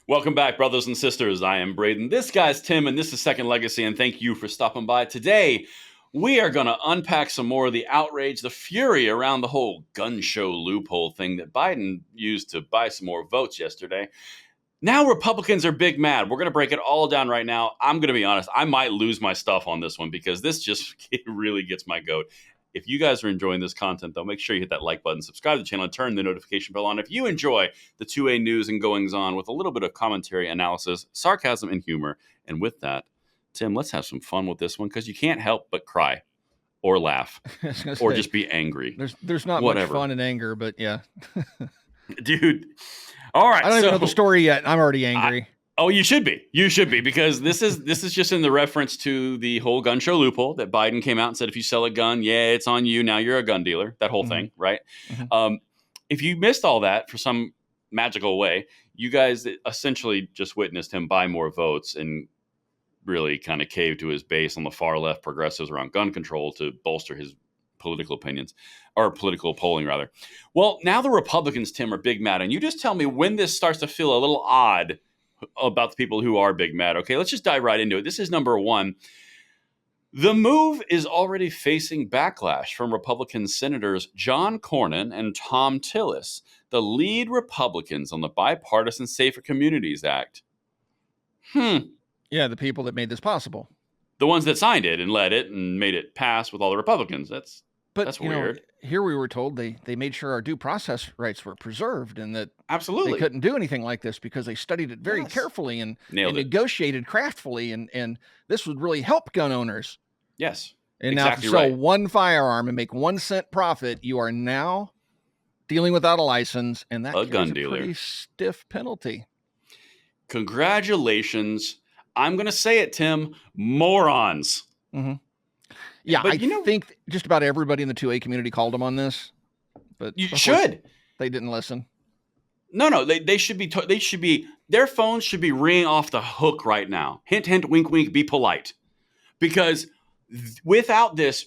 Welcome back, brothers and sisters. I am Braden. This guy's Tim, and this is Second Legacy, and thank you for stopping by. Today, we are going to unpack some more of the outrage, the fury around the whole gun show loophole thing that Biden used to buy some more votes yesterday. Now Republicans are big mad. We're going to break it all down right now. I'm going to be honest. I might lose my stuff on this one because this just it really gets my goat. If you guys are enjoying this content, though, make sure you hit that like button, subscribe to the channel, and turn the notification bell on. If you enjoy the 2A news and goings-on with a little bit of commentary, analysis, sarcasm, and humor, and with that, Tim, let's have some fun with this one because you can't help but cry or laugh or just be angry. There's not much fun in anger, but yeah. Dude. All right. I don't even know the story yet. I'm already angry. You should be. You should be, because this is just in the reference to the whole gun show loophole that Biden came out and said, if you sell a gun, yeah, it's on you. Now you're a gun dealer. That whole thing, right? Mm-hmm. If you missed all that for some magical way, you guys essentially just witnessed him buy more votes and really kind of cave to his base on the far left progressives around gun control to bolster his political opinions, or political polling rather. Well, now the Republicans, Tim, are big mad. And you just tell me when this starts to feel a little odd about the people who are big mad. Okay, let's just dive right into it. This is number one. The move is already facing backlash from Republican Senators John Cornyn and Tom Tillis, the lead Republicans on the Bipartisan Safer Communities Act. Yeah, the people that made this possible. The ones that signed it and led it and made it pass with all the Republicans. That's weird. Here we were told they made sure our due process rights were preserved and that absolutely they couldn't do anything like this because they studied it very carefully and negotiated craftfully, and this would really help gun owners. Yes. And exactly now if you sell one firearm and make 1 cent profit, you are now dealing without a license, and that is a pretty stiff penalty. Congratulations. I'm going to say it, Tim. Morons. Mm-hmm. Yeah, but I think just about everybody in the 2A community called them on this. But you should. They didn't listen. No, they should be. Their phones should be ringing off the hook right now. Hint, hint, wink, wink. Be polite, because without this,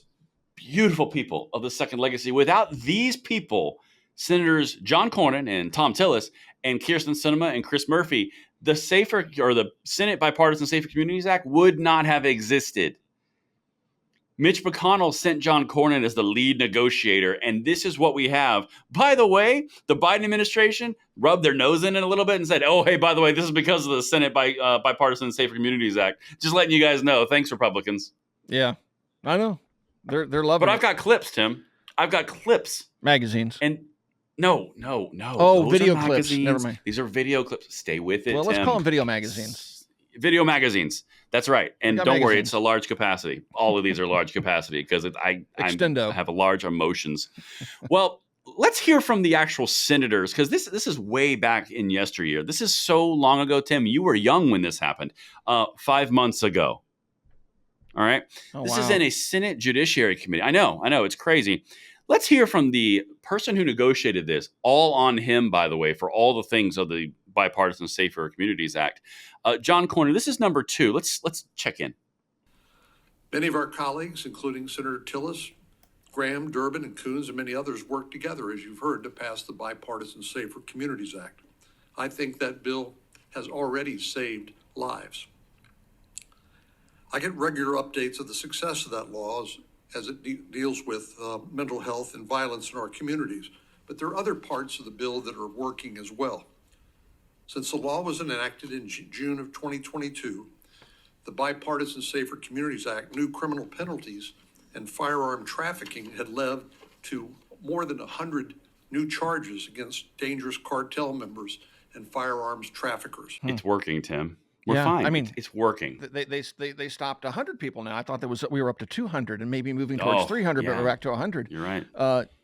beautiful people of the Second Legacy, without these people, Senators John Cornyn and Tom Tillis and Kyrsten Sinema and Chris Murphy, the Senate Bipartisan Safer Communities Act would not have existed. Mitch McConnell sent John Cornyn as the lead negotiator, and this is what we have. By the way, the Biden administration rubbed their nose in it a little bit and said, oh, hey, by the way, this is because of the Senate Bipartisan Safer Communities Act. Just letting you guys know. Thanks, Republicans. Yeah, I know. They're loving it. But I've got clips, Tim. I've got clips. Magazines. And no. Oh, video clips. Never mind. These are video clips. Stay with it, well, let's Tim. call them video magazines. Video magazines. That's right. And don't worry, it's a large capacity. All of these are large capacity because I have a large emotions. Well, let's hear from the actual senators, because this is way back in yesteryear. This is so long ago, Tim. You were young when this happened. 5 months ago. All right. This is in a Senate Judiciary Committee. I know. It's crazy. Let's hear from the person who negotiated this, all on him, by the way, for all the things of the Bipartisan Safer Communities Act. John Cornyn, this is number 2. Let's check in. Many of our colleagues, including Senator Tillis, Graham, Durbin, and Coons, and many others, worked together, as you've heard, to pass the Bipartisan Safer Communities Act. I think that bill has already saved lives. I get regular updates of the success of that law as it deals with mental health and violence in our communities. But there are other parts of the bill that are working as well. Since the law was enacted in June of 2022, the Bipartisan Safer Communities Act, new criminal penalties and firearm trafficking had led to more than 100 new charges against dangerous cartel members and firearms traffickers. It's working, Tim. We're fine. I mean, it's working. They stopped 100 people now. I thought we were up to 200 and maybe moving towards 300, but we're back to 100. You're right.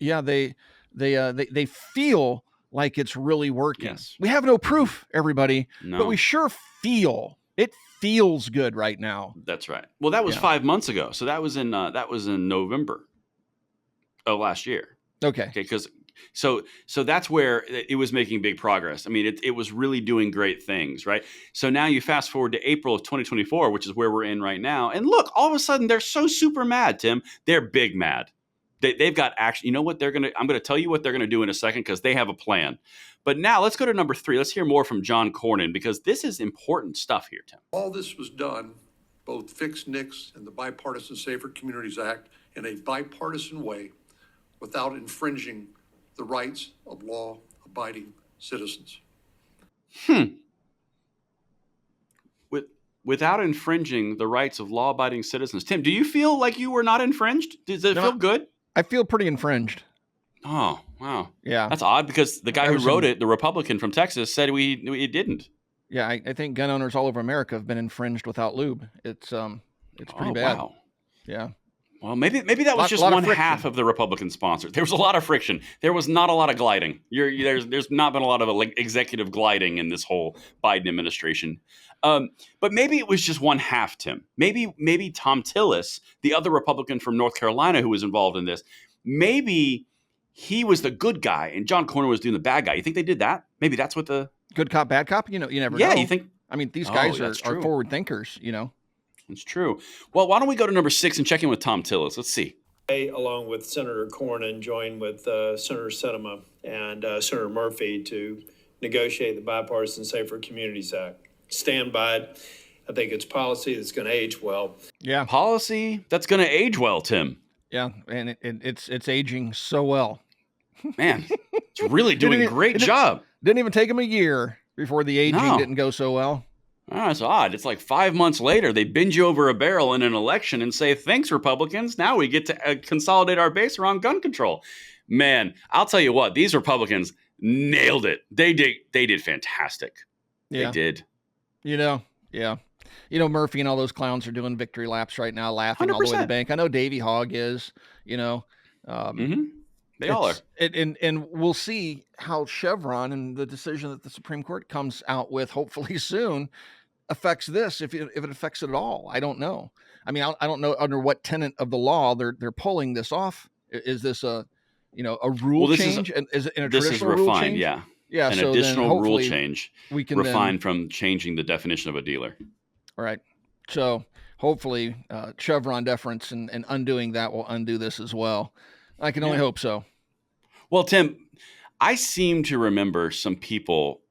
They feel like it's really working. Yes. We have no proof, everybody, but we sure feel it feels good right now. That's right. Well, that was 5 months ago. So that was in November of last year. Okay. Because so that's where it was making big progress. I mean, it was really doing great things, right? So now you fast forward to April of 2024, which is where we're in right now. And look, all of a sudden they're so super mad, Tim. They're big mad. They've got action. You know what I'm going to tell you what they're going to do in a second because they have a plan. But now let's go to number 3. Let's hear more from John Cornyn because this is important stuff here, Tim. All this was done, both Fix-NICS and the Bipartisan Safer Communities Act, in a bipartisan way without infringing the rights of law-abiding citizens. Without infringing the rights of law-abiding citizens. Tim, do you feel like you were not infringed? Does it feel good? I feel pretty infringed. Oh, wow. Yeah. That's odd because the guy who wrote it, the Republican from Texas, said we didn't. Yeah, I think gun owners all over America have been infringed without lube. It's pretty bad. Wow. Yeah. Well, maybe that was just one half of the Republican sponsor. There was a lot of friction. There was not a lot of gliding. There's not been a lot of executive gliding in this whole Biden administration. But maybe it was just one half, Tim. Maybe Tom Tillis, the other Republican from North Carolina who was involved in this, maybe he was the good guy and John Cornyn was doing the bad guy. You think they did that? Maybe that's what the good cop, bad cop. You never know. Yeah, you think? I mean, these guys are forward thinkers. It's true. Well, why don't we go to number 6 and check in with Tom Tillis? Let's see. Along with Senator Cornyn, joined with Senator Sinema and Senator Murphy to negotiate the Bipartisan Safer Communities Act. Stand by it. I think it's policy that's going to age well. Yeah. Policy that's going to age well, Tim. Yeah, and it's aging so well. Man, it's really doing a great job. Didn't even take him a year before the aging didn't go so well. Oh, that's odd. It's like 5 months later, they binge you over a barrel in an election and say, thanks, Republicans. Now we get to consolidate our base around gun control. Man, I'll tell you what, these Republicans nailed it. They did fantastic. Yeah. They did. Yeah. Murphy and all those clowns are doing victory laps right now, laughing 100%. All the way to the bank. I know Davey Hogg is, They all are. And we'll see how Chevron and the decision that the Supreme Court comes out with, hopefully soon, affects this, if it affects it at all. I don't know. I mean, I don't know under what tenet of the law they're pulling this off. Is this a rule change? Is it in a traditional rule change? Yeah. Yeah. An additional rule change. We can refine from changing the definition of a dealer. All right. So hopefully Chevron deference and undoing that will undo this as well. I can only hope so. Well, Tim, I seem to remember some people,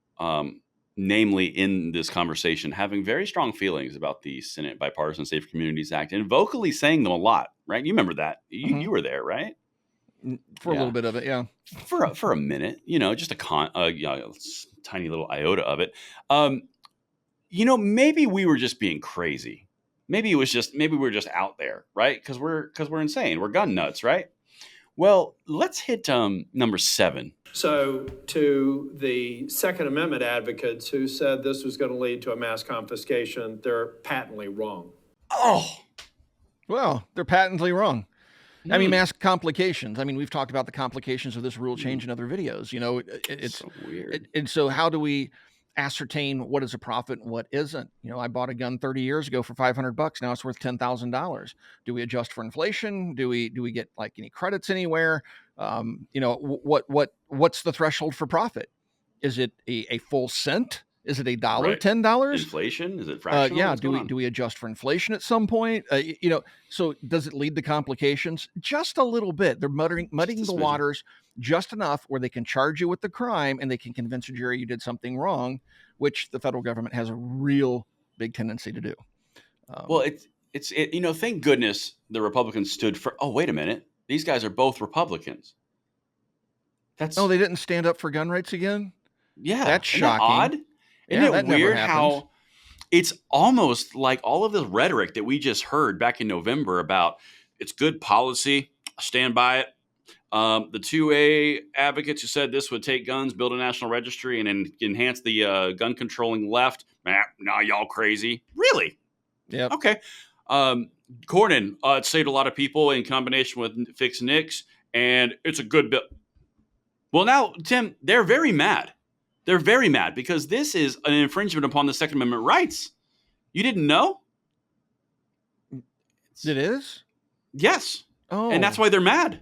namely in this conversation, having very strong feelings about the Senate Bipartisan Safer Communities Act and vocally saying them a lot, right? You remember that. You were there, right? For a little bit of it, yeah. For a minute, just a tiny little iota of it. Maybe we were just being crazy. Maybe we were just out there, right? Because we're insane. We're gun nuts, right? Well, let's hit number 7. So to the Second Amendment advocates who said this was going to lead to a mass confiscation, they're patently wrong. Oh, well, they're patently wrong. I mean, mass complications. I mean, we've talked about the complications of this rule change in other videos. It's so weird. And so how do we ascertain what is a profit and what isn't? I bought a gun 30 years ago for $500. Now it's worth $10,000. Do we adjust for inflation? Do we get like any credits anywhere? What's the threshold for profit? Is it a full cent? Is it $1, right. $10? Inflation? Is it fractional? Yeah. Do we adjust for inflation at some point? So does it lead to complications? Just a little bit. They're muddying the waters just enough where they can charge you with the crime and they can convince a jury you did something wrong, which the federal government has a real big tendency to do. Well, it's thank goodness the Republicans stood for. Oh, wait a minute. These guys are both Republicans. They didn't stand up for gun rights again? Yeah. That's shocking. Isn't that odd? Isn't it weird how it's almost like all of the rhetoric that we just heard back in November about it's good policy, stand by it. The 2A advocates who said this would take guns, build a national registry, and enhance the gun controlling left. Nah, y'all crazy. Really? Yeah. Okay. Cornyn, it saved a lot of people in combination with Fix-NICS, and it's a good bill. Well, now, Tim, they're very mad. They're very mad because this is an infringement upon the Second Amendment rights. You didn't know? It is? Yes. Oh. And that's why they're mad.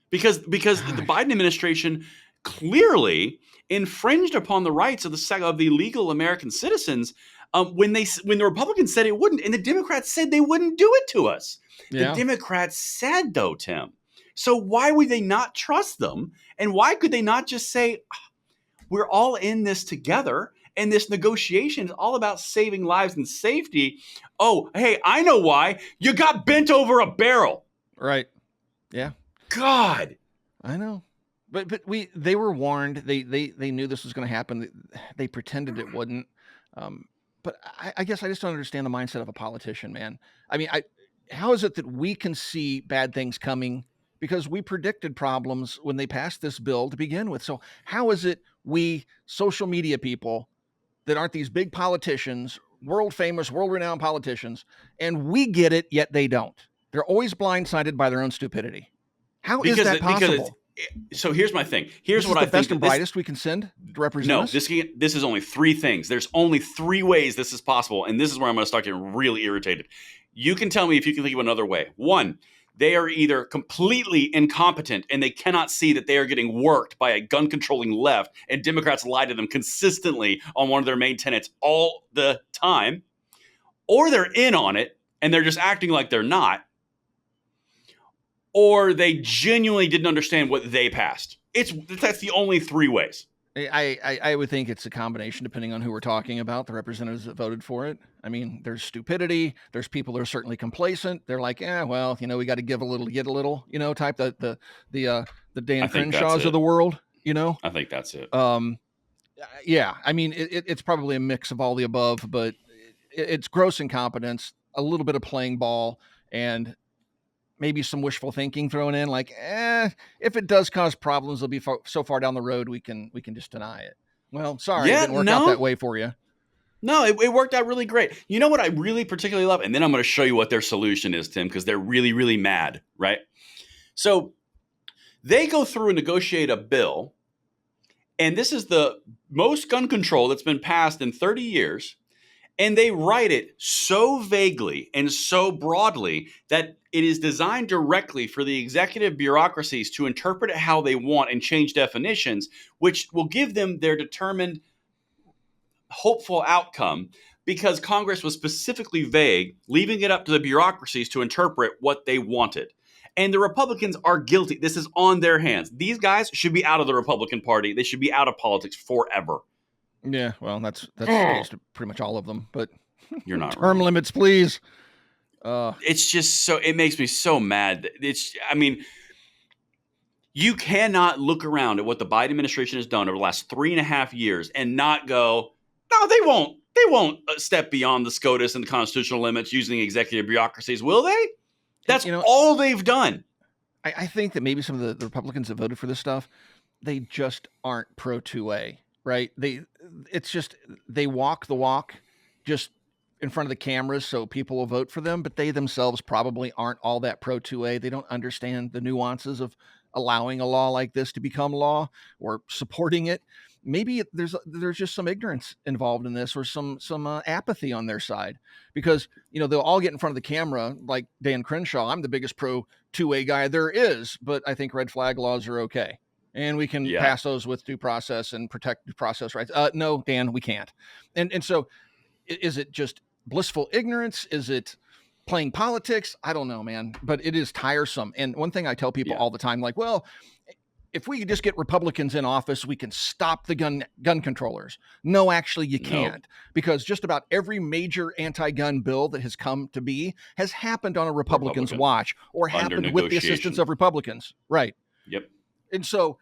Because the Biden administration clearly infringed upon the rights of the legal American citizens when the Republicans said it wouldn't, and the Democrats said they wouldn't do it to us. Yeah. The Democrats said, though, Tim, So why would they not trust them? And why could they not just say, we're all in this together, and this negotiation is all about saving lives and safety? Oh, hey, I know why. You got bent over a barrel. Right. Yeah. God. I know. But they were warned. They knew this was going to happen. They pretended it wouldn't. But I guess I just don't understand the mindset of a politician, man. I mean, how is it that we can see bad things coming because we predicted problems when they passed this bill to begin with? So how is it we social media people that aren't these big politicians, world famous, world renowned politicians, and we get it, yet they don't? They're always blindsided by their own stupidity. How is that possible? So here's my thing. Here's what I think. The best and brightest we can send to represent us? This is only three things. There's only three ways this is possible, and this is where I'm going to start getting really irritated. You can tell me if you can think of another way. One, they are either completely incompetent and they cannot see that they are getting worked by a gun-controlling left, and Democrats lie to them consistently on one of their main tenets all the time, or they're in on it and they're just acting like they're not, or they genuinely didn't understand what they passed. That's the only three ways. I would think it's a combination depending on who we're talking about, the representatives that voted for it. I mean, there's stupidity. There's people that are certainly complacent. They're like, well, we got to give a little to get a little, type the Dan Crenshaws of the world, I think that's it. Yeah. I mean, it's probably a mix of all the above, but it's gross incompetence, a little bit of playing ball, and maybe some wishful thinking thrown in, like, if it does cause problems, it'll be so far down the road we can just deny it. Well, sorry, it didn't work out that way for you. No, it worked out really great. You know what I really particularly love? And then I'm going to show you what their solution is, Tim, because they're really, really mad, right? So they go through and negotiate a bill, and this is the most gun control that's been passed in 30 years. And they write it so vaguely and so broadly that it is designed directly for the executive bureaucracies to interpret it how they want and change definitions, which will give them their determined, hopeful outcome, because Congress was specifically vague, leaving it up to the bureaucracies to interpret what they wanted. And the Republicans are guilty. This is on their hands. These guys should be out of the Republican Party. They should be out of politics forever. Yeah, well, that's the case to pretty much all of them, but you're not term wrong. Limits, please. It's just it makes me so mad. You cannot look around at what the Biden administration has done over the last 3.5 years and not go, no, they won't. They won't step beyond the SCOTUS and the constitutional limits using executive bureaucracies, will they? That's all they've done. I think that maybe some of the Republicans that voted for this stuff, they just aren't pro 2A. Right. It's just they walk the walk just in front of the cameras so people will vote for them. But they themselves probably aren't all that pro 2A. They don't understand the nuances of allowing a law like this to become law or supporting it. Maybe there's just some ignorance involved in this or some apathy on their side, because, they'll all get in front of the camera like Dan Crenshaw. I'm the biggest pro 2A guy there is, but I think red flag laws are OK. And we can pass those with due process and protect due process rights. No, Dan, we can't. And so is it just blissful ignorance? Is it playing politics? I don't know, man, but it is tiresome. And one thing I tell people all the time, like, well, if we could just get Republicans in office, we can stop the gun controllers. No, actually, you can't, because just about every major anti-gun bill that has come to be has happened on a Republican's watch or happened with the assistance of Republicans. Right. Yep. And so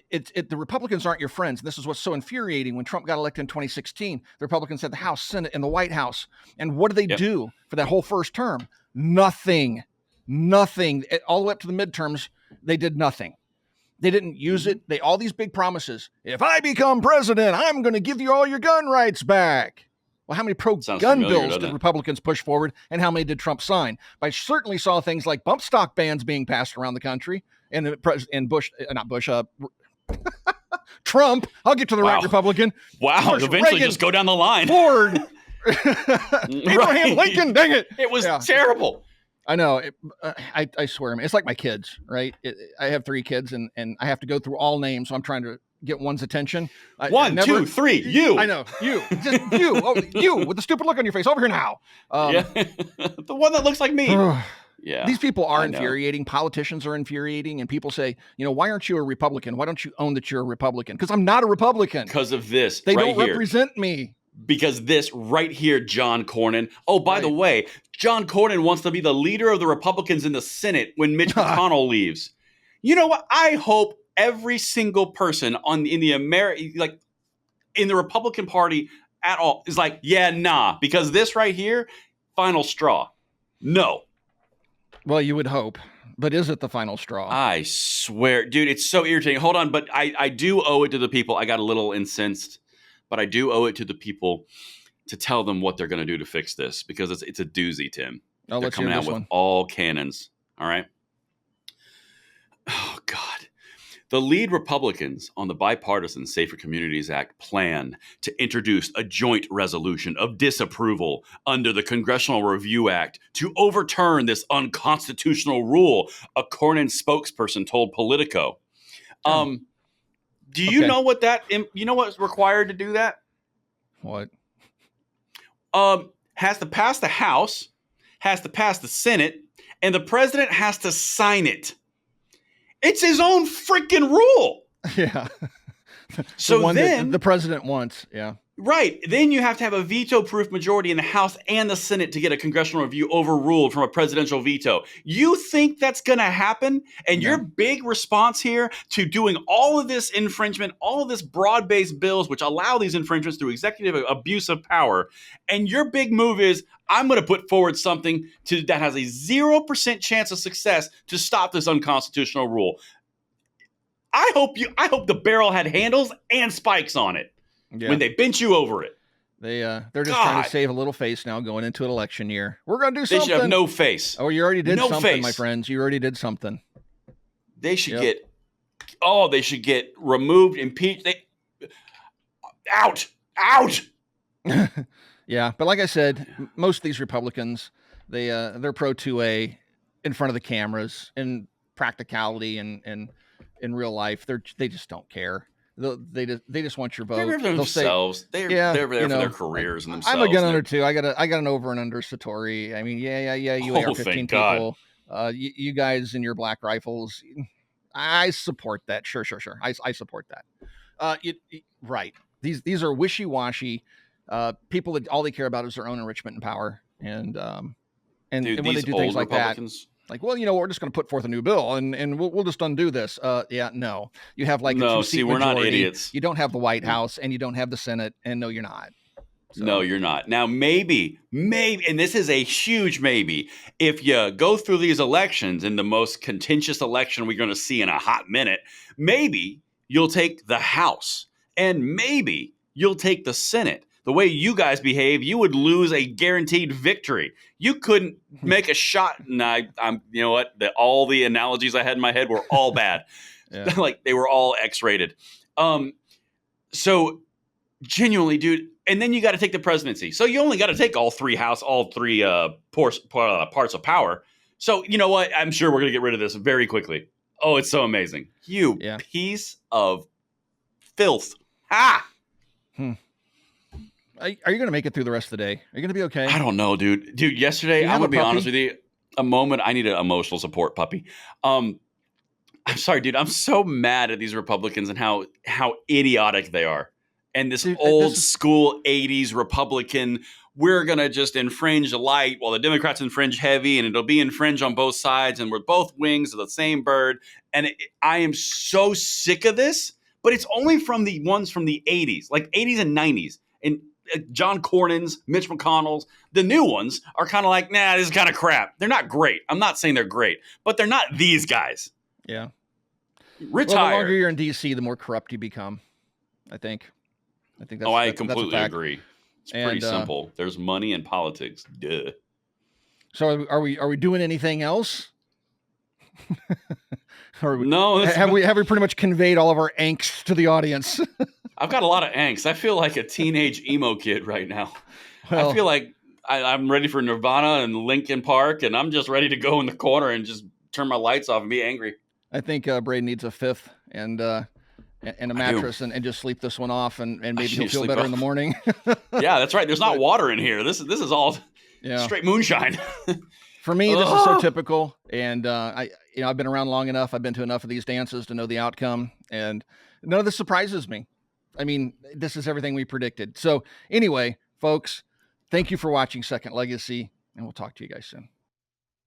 the Republicans aren't your friends. And this is what's so infuriating. When Trump got elected in 2016, the Republicans had the House, Senate, and the White House. And what did they do for that whole first term? Nothing. All the way up to the midterms, they did nothing. They didn't use it. All these big promises. If I become president, I'm going to give you all your gun rights back. Well, how many pro-gun bills did Republicans push forward, and how many did Trump sign? I certainly saw things like bump stock bans being passed around the country. And Trump. I'll get to the right Republican. Wow. Bush, eventually Reagan, just go down the line. Ford. Abraham Lincoln. Dang it. It was terrible. I know. I swear, man, it's like my kids, right? I have 3 kids and I have to go through all names. So I'm trying to get one's attention. 1, 2, 3, you. I know. You. Just you. Oh, you with the stupid look on your face. Over here now. The one that looks like me. Yeah. These people are I know. infuriating. Politicians are infuriating. And people say, why aren't you a Republican? Why don't you own that you're a Republican? Because I'm not a Republican. Because of this. They right don't here. represent me. Because this right here, John Cornyn. Oh, by the way, John Cornyn wants to be the leader of the Republicans in the Senate when Mitch McConnell leaves. You know what? I hope every single person in the Republican Party at all is like, yeah, nah, because this right here, final straw. No. Well, you would hope, but is it the final straw? I swear, dude, it's so irritating. Hold on, but I do owe it to the people. I got a little incensed, but I do owe it to the people to tell them what they're going to do to fix this, because it's a doozy, Tim. They're coming out with all cannons. All right. Oh, God. The lead Republicans on the Bipartisan Safer Communities Act plan to introduce a joint resolution of disapproval under the Congressional Review Act to overturn this unconstitutional rule, a Cornyn spokesperson told Politico. Do you know what what's required to do that? What? Has to pass the House, has to pass the Senate, and the president has to sign it. It's his own freaking rule. Yeah. So then the president wants, yeah. Right. Then you have to have a veto-proof majority in the House and the Senate to get a congressional review overruled from a presidential veto. You think that's going to happen? And your big response here to doing all of this infringement, all of this broad-based bills which allow these infringements through executive abuse of power, and your big move is, I'm going to put forward something that has a 0% chance of success to stop this unconstitutional rule. I hope the barrel had handles and spikes on it. Yeah. When they bent you over it. They're just trying to save a little face now going into an election year. We're going to do something. They should have no face. Oh, you already did something, my friends. You already did something. They should they should get removed, impeached. Out. Yeah, but like I said, most of these Republicans, they're pro 2A in front of the cameras, in practicality and in real life. They just don't care. They just want your vote. They're for themselves. They're there for their careers and themselves. I'm a gun under too. I got an over and under Satori. I mean, you AR-15 people. You guys and your black rifles. I support that. Sure. I support that. Right. These are wishy-washy people that all they care about is their own enrichment and power. And when they do things like that. Like, well, we're just going to put forth a new bill and we'll just undo this. No. You have like a 2-seat majority. We're not idiots. You don't have the White House and you don't have the Senate, and no, you're not. So. No, you're not. Now, maybe, and this is a huge maybe, if you go through these elections, in the most contentious election we're going to see in a hot minute, maybe you'll take the House and maybe you'll take the Senate. The way you guys behave, you would lose a guaranteed victory. You couldn't make a shot. And I'm you know what? All the analogies I had in my head were all bad. Like they were all X-rated. So genuinely, dude. And then you got to take the presidency. So you only got to take all three parts of power. So you know what? I'm sure we're going to get rid of this very quickly. Oh, it's so amazing. You piece of filth. Are you going to make it through the rest of the day? Are you going to be okay? I don't know, dude. Yesterday, I'm going to be honest with you. A moment, I need an emotional support puppy. I'm sorry, dude. I'm so mad at these Republicans and how idiotic they are. And this old school 80s Republican, we're going to just infringe light while the Democrats infringe heavy, and it'll be infringed on both sides, and we're both wings of the same bird. And I am so sick of this, but it's only from the ones from the 80s, like 80s and 90s. And John Cornyn's, Mitch McConnell's, the new ones are kind of like, nah, this is kind of crap. They're not great. I'm not saying they're great, but they're not these guys. Yeah. Retire. Well, the longer you're in D.C., the more corrupt you become, I think. That's I completely agree. It's pretty simple. There's money in politics. Duh. So are we doing anything else? No. Have we pretty much conveyed all of our angst to the audience? I've got a lot of angst. I feel like a teenage emo kid right now. Well, I feel like I'm ready for Nirvana and Linkin Park, and I'm just ready to go in the corner and just turn my lights off and be angry. I think Braden needs a fifth and a mattress and just sleep this one off, and maybe he'll feel better in the morning. Yeah, that's right. There's not water in here. This is all straight moonshine. For me, this is so typical, and I've been around long enough. I've been to enough of these dances to know the outcome, and none of this surprises me. I mean, this is everything we predicted. So anyway, folks, thank you for watching Second Legacy, and we'll talk to you guys soon.